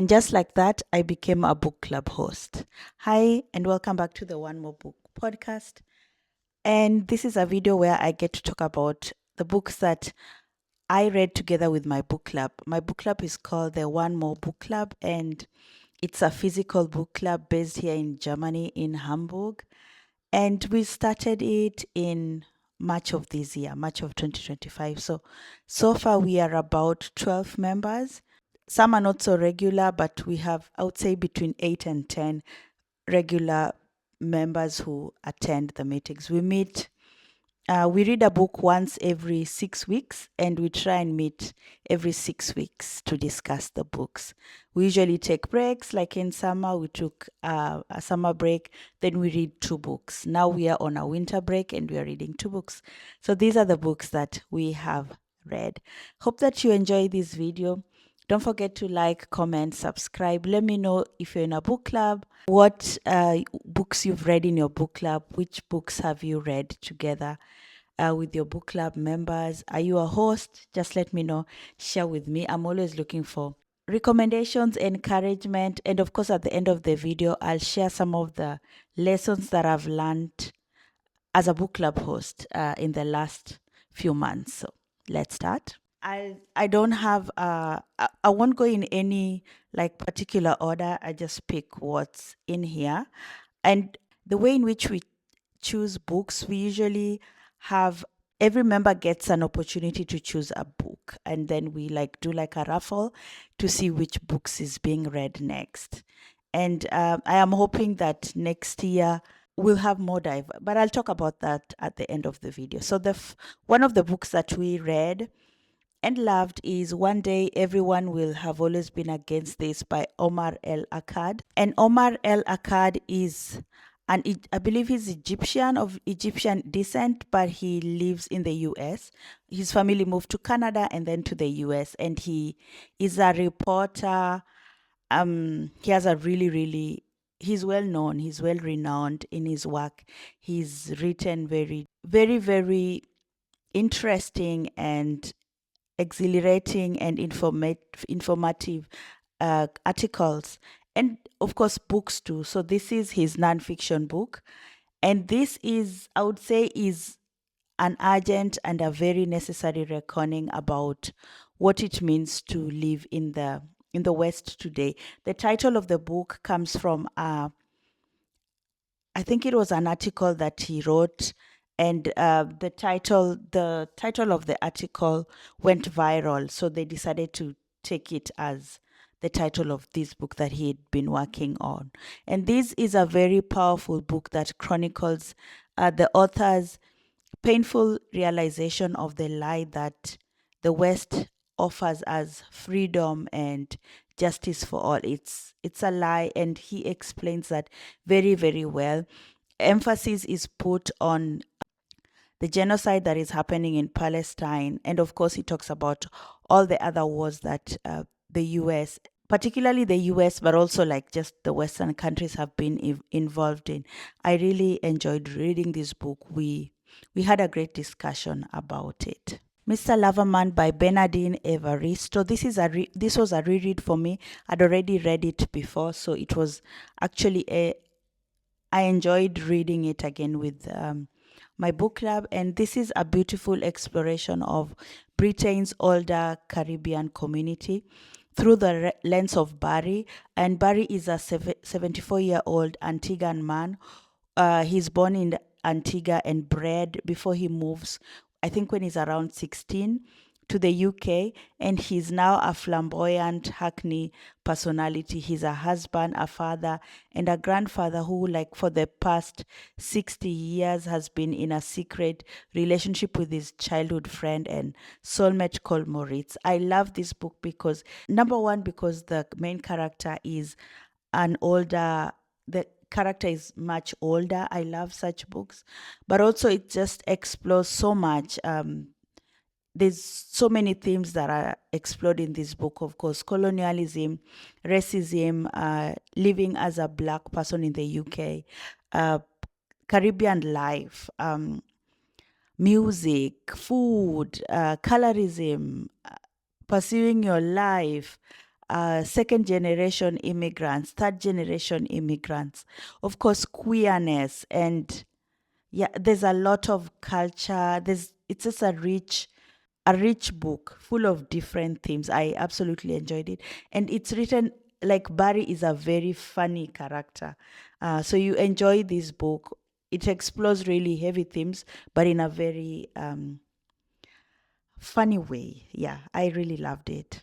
And just like that, I became a book club host. Hi, and welcome back to the One More Book podcast. And this is a video where I get to talk about the books that I read together with my book club. My book club is called the One More Book Club, and it's a physical book club based here in Germany, in Hamburg. And we started it in March of this year, March of 2025. So far we are about 12 members. Some are not so regular, but we have, I would say, between 8 and 10 regular members who attend the meetings. We read a book once every 6 weeks, and we try and meet every 6 weeks to discuss the books. We usually take breaks, like in summer, we took a summer break, then we read 2 books. Now we are on a winter break and we are reading 2 books. So these are the books that we have read. Hope that you enjoy this video. Don't forget to like, comment, subscribe. Let me know if you're in a book club, what books you've read in your book club, which books have you read together with your book club members. Are you a host? Just let me know. Share with me. I'm always looking for recommendations, encouragement, and of course, at the end of the video, I'll share some of the lessons that I've learned as a book club host in the last few months. So let's start. I don't have I won't go in any like particular order. I just pick what's in here. And the way in which we choose books, we usually have every member gets an opportunity to choose a book, and then we like do like a raffle to see which books is being read next. And I am hoping that next year we'll have more but I'll talk about that at the end of the video. So one of the books that we read and loved is One Day Everyone Will Have Always Been Against This by Omar El Akkad. And Omar El Akkad is I believe he's Egyptian, of Egyptian descent, but he lives in the US. His family moved to Canada and then to the US, and he is a reporter. He has a he's well known, he's well renowned in his work. He's written very, very, very interesting and exhilarating and informative articles, and of course books too. So this is his nonfiction book, and this is, I would say, is an urgent and a very necessary reckoning about what it means to live in the West today. The title of the book comes from I think it was an article that he wrote, and the title of the article went viral, so they decided to take it as the title of this book that he had been working on. And this is a very powerful book that chronicles the author's painful realization of the lie that the West offers as freedom and justice for all. It's a lie, and he explains that very, very well. Emphasis is put on the genocide that is happening in Palestine, and of course he talks about all the other wars that the US, particularly the US, but also like just the Western countries have been involved in. I really enjoyed reading this book. We had a great discussion about it. Mr. Loverman by Bernardine Evaristo. This was a reread for me. I'd already read it before, so it was actually I enjoyed reading it again with my book club, and this is a beautiful exploration of Britain's older Caribbean community through the lens of Barry. And Barry is a 74-year-old Antiguan man. He's born in Antigua and bred before he moves, I think when he's around 16, to the UK, and he's now a flamboyant Hackney personality. He's a husband, a father, and a grandfather who, like, for the past 60 years has been in a secret relationship with his childhood friend and soulmate called Moritz. I love this book because, number one, because the main character is the character is much older. I love such books, but also it just explores so much. There's so many themes that are explored in this book. Of course, colonialism, racism, living as a Black person in the UK, Caribbean life, music, food, colorism, pursuing your life, second generation immigrants, third generation immigrants, of course, queerness, and yeah, there's a lot of culture. It's just a rich book full of different themes. I absolutely enjoyed it. And it's written like Barry is a very funny character. So you enjoy this book. It explores really heavy themes, but in a very funny way. Yeah, I really loved it.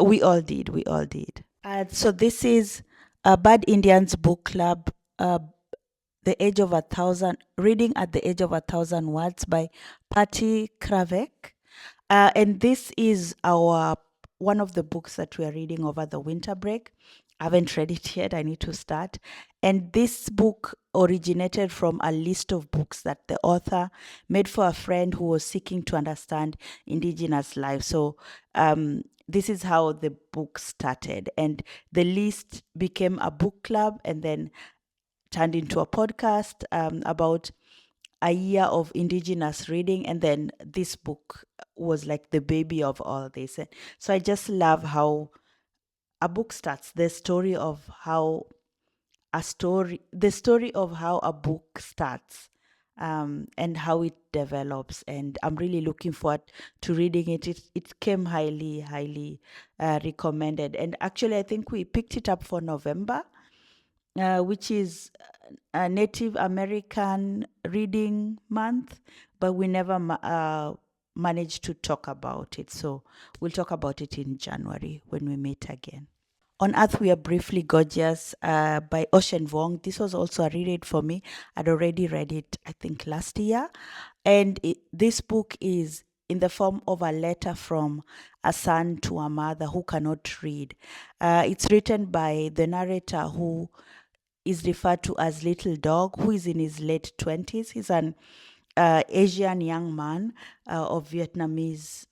We all did. We all did. So this is Bad Indians Book Club. The Age of a Thousand, Reading at the Age of a Thousand Words by Patty Kravek. And this is our one of the books that we are reading over the winter break. I haven't read it yet. I need to start. And this book originated from a list of books that the author made for a friend who was seeking to understand Indigenous life. So this is how the book started. And the list became a book club and then turned into a podcast about a year of indigenous reading, and then this book was like the baby of all this. And so I just love how a book starts, the story of how a book starts, and how it develops. And I'm really looking forward to reading it. It came highly recommended, and actually I think we picked it up for November, which is a Native American Reading Month, but we never managed to talk about it. So we'll talk about it in January when we meet again. On Earth We Are Briefly Gorgeous by Ocean Vuong. This was also a reread for me. I'd already read it, I think, last year. And this book is in the form of a letter from a son to a mother who cannot read. It's written by the narrator, who is referred to as Little Dog, who is in his late 20s. He's an Asian young man of Vietnamese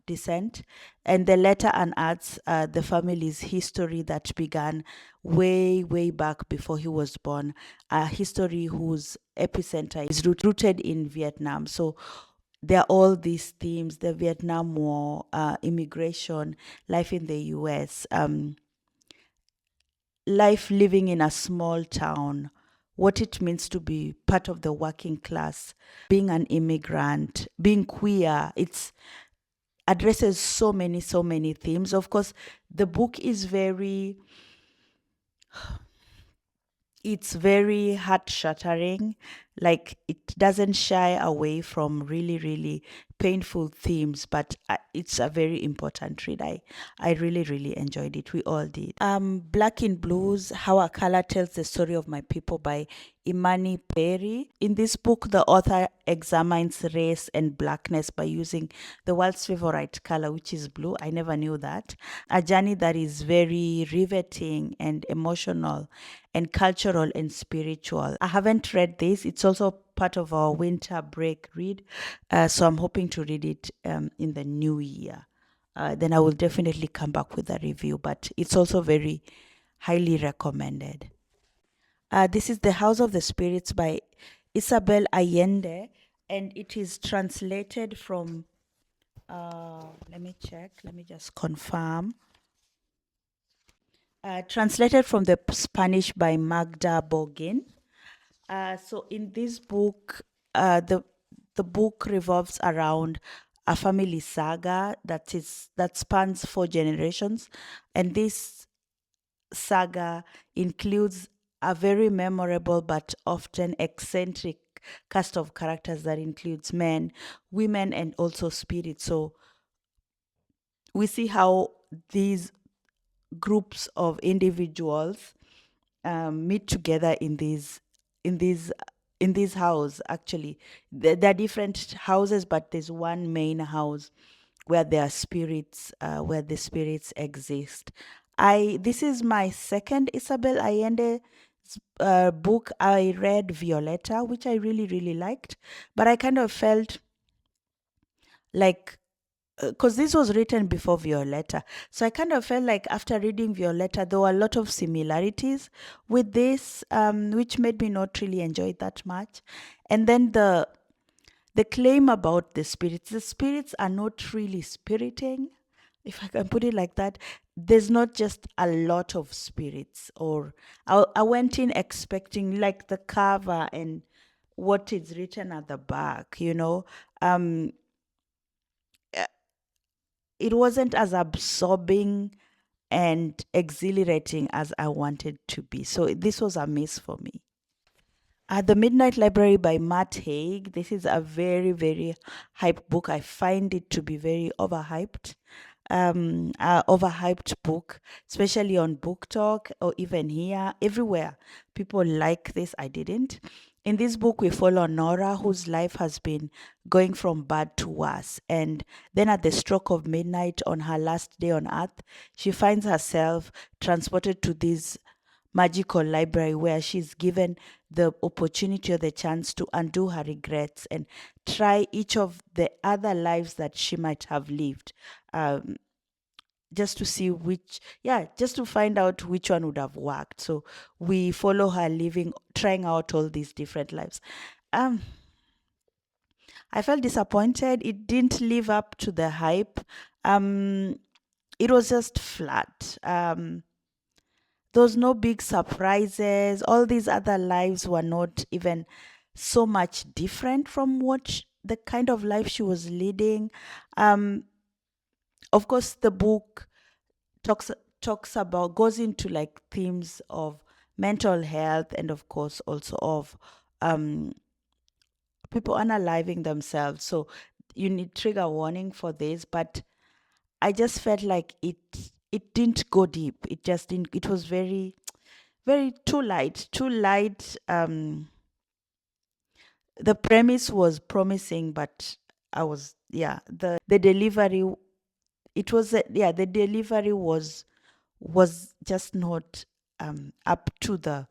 descent. And the letter unearths the family's history that began way back before he was born, a history whose epicenter is rooted in Vietnam. So there are all these themes: the Vietnam War, immigration, life in the US, life living in a small town, what it means to be part of the working class, being an immigrant, being queer. It addresses so many themes. Of course, the book is it's very heart shattering. Like, it doesn't shy away from really painful themes, but it's a very important read. I really enjoyed it. We all did. Black in Blues: How a Color Tells the Story of My People by Imani Perry. In this book, the author examines race and blackness by using the world's favorite color, which is blue. I never knew that. A journey that is very riveting and emotional and cultural and spiritual. I haven't read this. It's also part of our winter break read. So I'm hoping to read it in the new year. Then I will definitely come back with a review, but it's also very highly recommended. This is The House of the Spirits by Isabel Allende, and it is translated from, let me just confirm. Translated from the Spanish by Magda Bogin. So in this book, the book revolves around a family saga that spans 4 generations, and this saga includes a very memorable but often eccentric cast of characters that includes men, women, and also spirits. So we see how these groups of individuals meet together in this house. Actually, there are different houses, but there's one main house where there are spirits, where the spirits exist. This is my second Isabel Allende book. I read Violetta, which I really liked, but I kind of felt like, because this was written before Violetta. So I kind of felt like after reading Violetta, there were a lot of similarities with this, which made me not really enjoy it that much. And then the claim about the spirits are not really spiriting, if I can put it like that. there's not just a lot of spirits, or I went in expecting like the cover and what is written at the back, um uh, it wasn't as absorbing and exhilarating as I wanted to be. So this was a miss for me. The Midnight Library by Matt Haig. This is a very, very hyped book. I find it to be very overhyped. Overhyped book, especially on Book Talk or even here, everywhere. People like this. I didn't. In this book, we follow Nora, whose life has been going from bad to worse. And then at the stroke of midnight on her last day on earth, she finds herself transported to this magical library where she's given the opportunity or the chance to undo her regrets and try each of the other lives that she might have lived. Um, just to see just to find out which one would have worked. So we follow her living, trying out all these different lives. Um, I felt disappointed. It didn't live up to the hype. Um, it was just flat. There was no big surprises. All these other lives were not even so much different from the kind of life she was leading. Um, of course, the book talks talks about goes into like themes of mental health, and of course also of um, people unaliving themselves. So you need trigger warning for this, but I just felt like it didn't go deep. It just didn't. It was very very too light, too light. The premise was promising, but I was the delivery. It was the delivery was just not up to the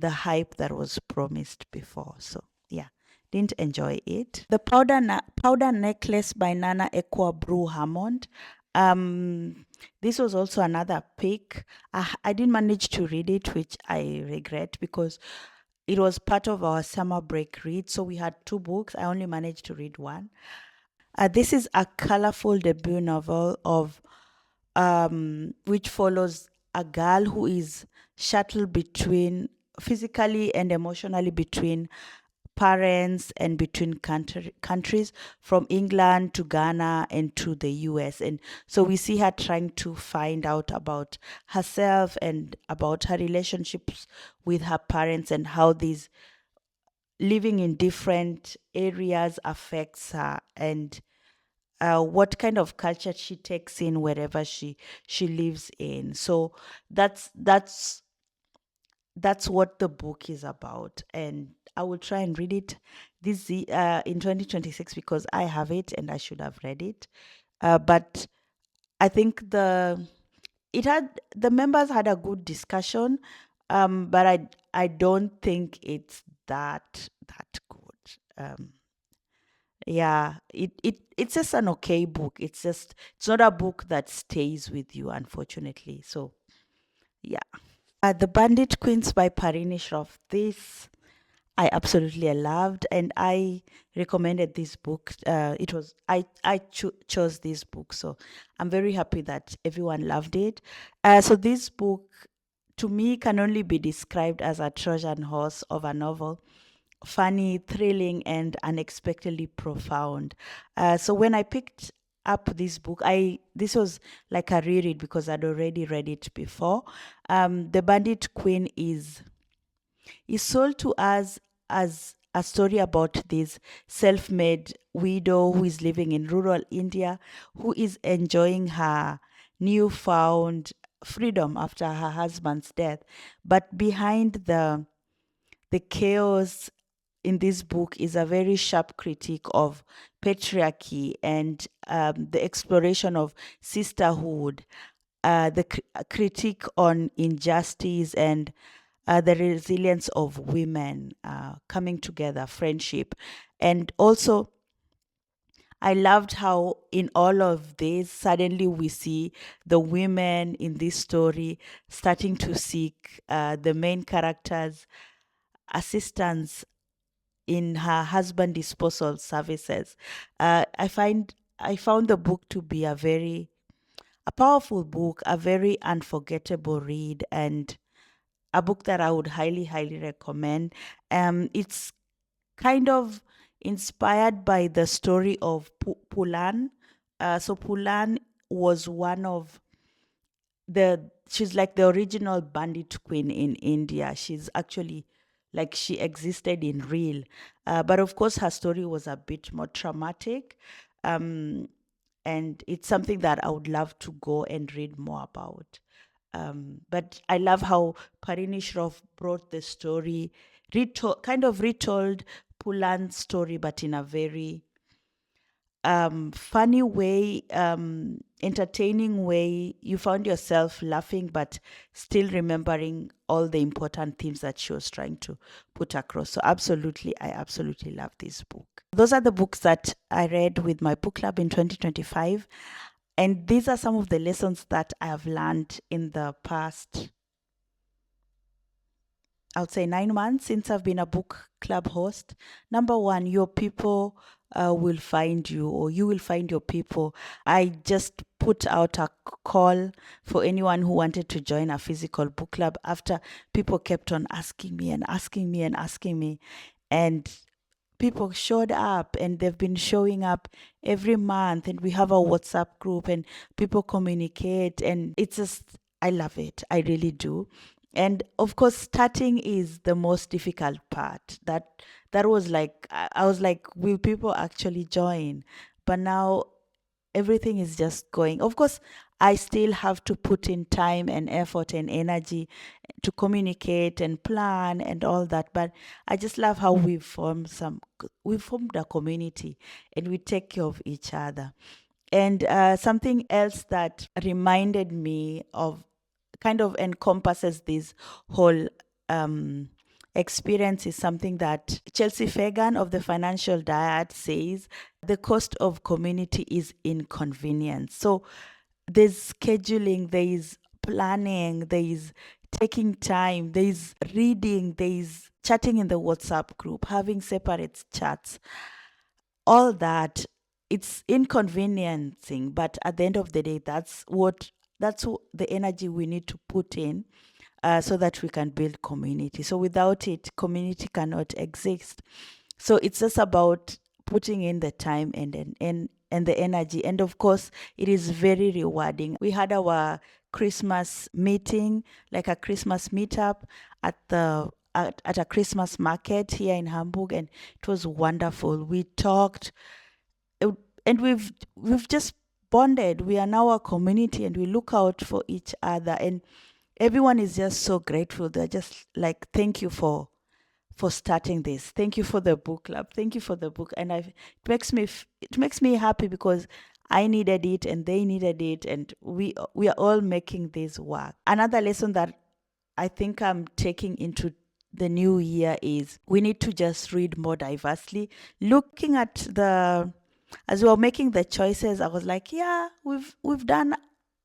hype that was promised before. So yeah, didn't enjoy it. The Powder Necklace by Nana Ekwa Brew Hammond. This was also another pick. I didn't manage to read it, which I regret because it was part of our summer break read. So we had two books. I only managed to read one. This is a colorful debut novel of which follows a girl who is shuttled between physically and emotionally between parents and between countries, from England to Ghana and to the US. And so we see her trying to find out about herself and about her relationships with her parents and how these living in different areas affects her, and what kind of culture she takes in wherever she lives in. So that's that's what the book is about, and I will try and read it in 2026 because I have it and I should have read it. But I think the members had a good discussion, but I don't think it's that good. Yeah, it's just an okay book. It's not a book that stays with you, unfortunately. So yeah. The Bandit Queens by Parini Shroff. This I absolutely loved, and I recommended this book. It was I chose this book, so I'm very happy that everyone loved it. So this book, to me, can only be described as a Trojan horse of a novel, funny, thrilling, and unexpectedly profound. So when I picked up this book, I this was like a reread because I'd already read it before. The Bandit Queen is sold to us as a story about this self-made widow who is living in rural India, who is enjoying her newfound freedom after her husband's death. But behind the chaos in this book is a very sharp critique of patriarchy and the exploration of sisterhood, critique on injustice and the resilience of women coming together, friendship. And also, I loved how in all of this, suddenly we see the women in this story starting to seek the main character's assistance in her husband disposal services. I found the book to be a very a powerful book, a very unforgettable read, and a book that I would highly, highly recommend. It's kind of inspired by the story of Pulan. So Pulan was one of she's like the original bandit queen in India. She's actually like she existed in real, but of course her story was a bit more traumatic, um, and it's something that I would love to go and read more about. But I love how Parini Shroff brought the story, kind of retold Pulan's story, but in a very funny way, entertaining way. You found yourself laughing, but still remembering all the important themes that she was trying to put across. So, absolutely, I absolutely love this book. Those are the books that I read with my book club in 2025. And these are some of the lessons that I have learned in the past, I would say 9 months since I've been a book club host. Number one, your people will find you, or you will find your people. I just put out a call for anyone who wanted to join a physical book club after people kept on asking me and asking me and asking me. And people showed up, and they've been showing up every month, and we have a WhatsApp group, and people communicate, and it's just, I love it. I really do. And of course, starting is the most difficult part. That was like, I was like, will people actually join? But now everything is just going. Of course, I still have to put in time and effort and energy to communicate and plan and all that. But I just love how we've formed a community, and we take care of each other. And something else that reminded me of, kind of encompasses this whole experience, is something that Chelsea Fagan of the Financial Diet says: the cost of community is inconvenience. So there's scheduling, there's planning, there's taking time, there's reading, there's chatting in the WhatsApp group, having separate chats, all that. It's inconveniencing, but at the end of the day, the energy we need to put in, so that we can build community. So without it, community cannot exist. So it's just about putting in the time and the energy. And of course, it is very rewarding. We had our Christmas meeting, like a Christmas meetup at a Christmas market here in Hamburg, and it was wonderful. We talked, and we've just bonded. We are now a community, and we look out for each other, and everyone is just so grateful. They're just like, thank you for starting this. Thank you for the book club. Thank you for the book. And it makes me happy, because I needed it and they needed it, and we are all making this work. Another lesson that I think I'm taking into the new year is we need to just read more diversely. Looking at as we were making the choices, I was like, yeah, we've done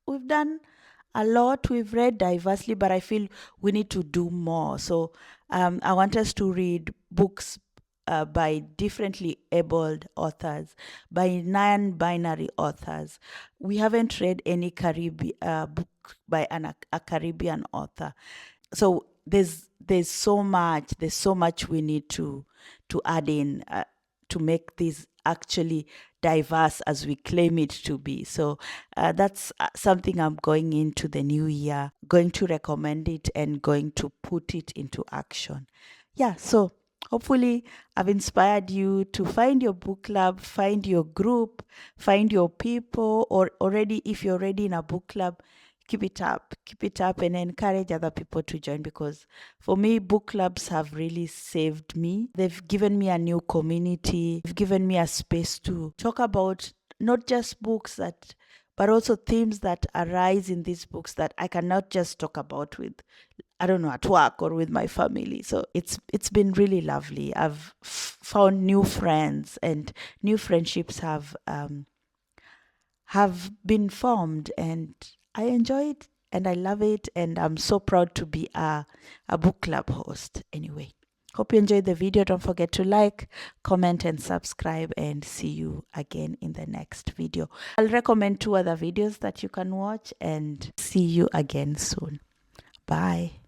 a lot. We've read diversely, but I feel we need to do more. So I want us to read books by differently abled authors, by non-binary authors. We haven't read any book by a Caribbean author. So there's so much we need to add in, to make this actually diverse as we claim it to be. So that's something I'm going into the new year, going to recommend it and going to put it into action. Yeah, so hopefully I've inspired you to find your book club, find your group, find your people, or already, if you're already in a book club, keep it up and encourage other people to join, because for me, book clubs have really saved me. They've given me a new community. They've given me a space to talk about not just books, but also themes that arise in these books that I cannot just talk about with, I don't know, at work or with my family. So it's been really lovely. I've found new friends, and new friendships have been formed, and I enjoy it and I love it, and I'm so proud to be a book club host. Anyway, Hope you enjoyed the video. Don't forget to like, comment, and subscribe, and see you again in the next video. I'll recommend 2 other videos that you can watch, and see you again soon. Bye.